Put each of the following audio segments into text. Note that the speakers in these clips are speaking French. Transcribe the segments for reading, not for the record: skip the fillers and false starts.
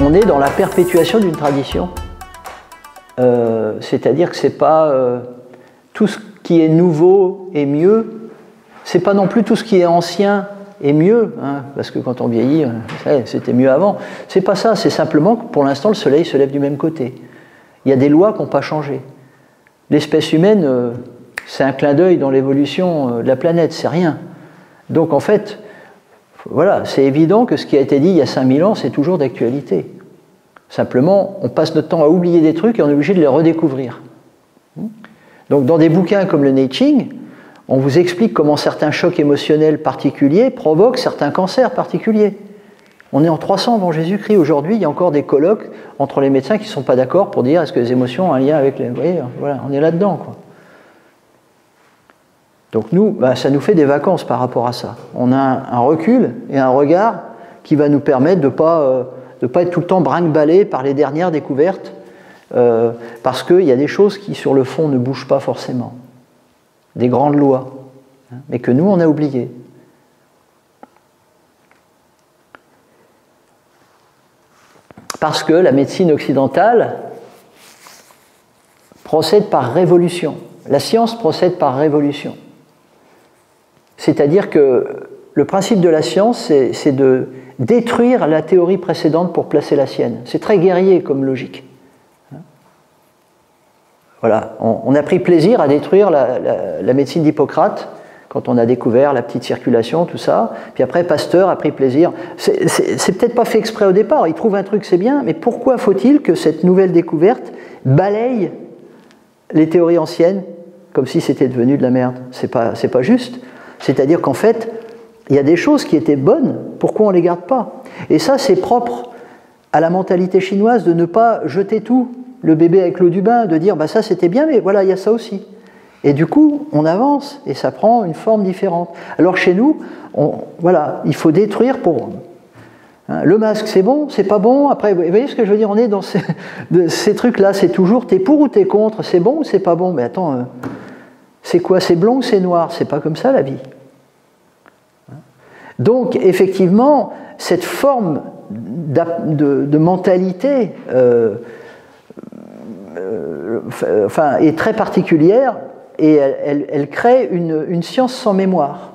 on est dans la perpétuation d'une tradition. C'est-à-dire que c'est pas tout ce qui est nouveau est mieux, c'est pas non plus tout ce qui est ancien est mieux, hein, parce que quand on vieillit, c'était mieux avant. C'est pas ça, c'est simplement que pour l'instant le soleil se lève du même côté. Il y a des lois qui n'ont pas changé. L'espèce humaine, c'est un clin d'œil dans l'évolution de la planète, c'est rien. Donc en fait, voilà, c'est évident que ce qui a été dit il y a 5000 ans, c'est toujours d'actualité. Simplement, on passe notre temps à oublier des trucs et on est obligé de les redécouvrir. Donc dans des bouquins comme le Neijing, on vous explique comment certains chocs émotionnels particuliers provoquent certains cancers particuliers. On est en 300 avant Jésus-Christ. Aujourd'hui, il y a encore des colloques entre les médecins qui ne sont pas d'accord pour dire est-ce que les émotions ont un lien avec les... Vous voyez, voilà, on est là-dedans, quoi. Donc nous, ça nous fait des vacances par rapport à ça. On a un recul et un regard qui va nous permettre de ne pas être tout le temps brinque-ballé par les dernières découvertes, parce qu'il y a des choses qui, sur le fond, ne bougent pas forcément. Des grandes lois, hein, mais que nous, on a oubliées. Parce que la médecine occidentale procède par révolution. La science procède par révolution. C'est-à-dire que le principe de la science, c'est de détruire la théorie précédente pour placer la sienne. C'est très guerrier comme logique. Voilà, on a pris plaisir à détruire la médecine d'Hippocrate quand on a découvert la petite circulation, tout ça. Puis après, Pasteur a pris plaisir. C'est peut-être pas fait exprès au départ. Il trouve un truc, c'est bien, mais pourquoi faut-il que cette nouvelle découverte balaye les théories anciennes comme si c'était devenu de la merde? C'est pas juste. C'est-à-dire qu'en fait, il y a des choses qui étaient bonnes, pourquoi on ne les garde pas? Et ça, c'est propre à la mentalité chinoise de ne pas jeter tout, le bébé avec l'eau du bain, de dire ça c'était bien, mais voilà, il y a ça aussi. Et du coup, on avance et ça prend une forme différente. Alors chez nous, voilà, il faut détruire pour... Le masque, c'est bon, c'est pas bon. Après, vous voyez ce que je veux dire? On est dans ces trucs-là, c'est toujours t'es pour ou t'es contre, c'est bon ou c'est pas bon? Mais attends, c'est quoi? C'est blond ou c'est noir? C'est pas comme ça la vie. Donc, effectivement, cette forme de mentalité est très particulière et elle crée une science sans mémoire,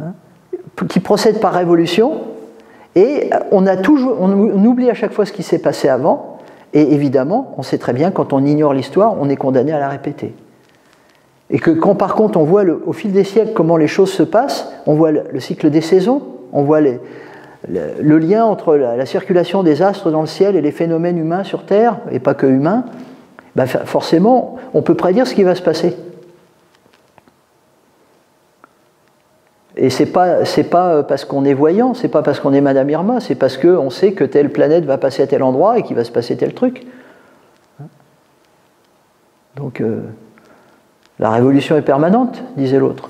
hein, qui procède par révolution, et on oublie à chaque fois ce qui s'est passé avant, et évidemment, on sait très bien, quand on ignore l'histoire, on est condamné à la répéter. Et que quand par contre on voit au fil des siècles comment les choses se passent, on voit le cycle des saisons, on voit le lien entre la circulation des astres dans le ciel et les phénomènes humains sur Terre, et pas que humains, forcément on peut prédire ce qui va se passer. Et c'est pas parce qu'on est voyant, c'est pas parce qu'on est Madame Irma, c'est parce qu'on sait que telle planète va passer à tel endroit et qu'il va se passer tel truc. Donc la révolution est permanente, disait l'autre.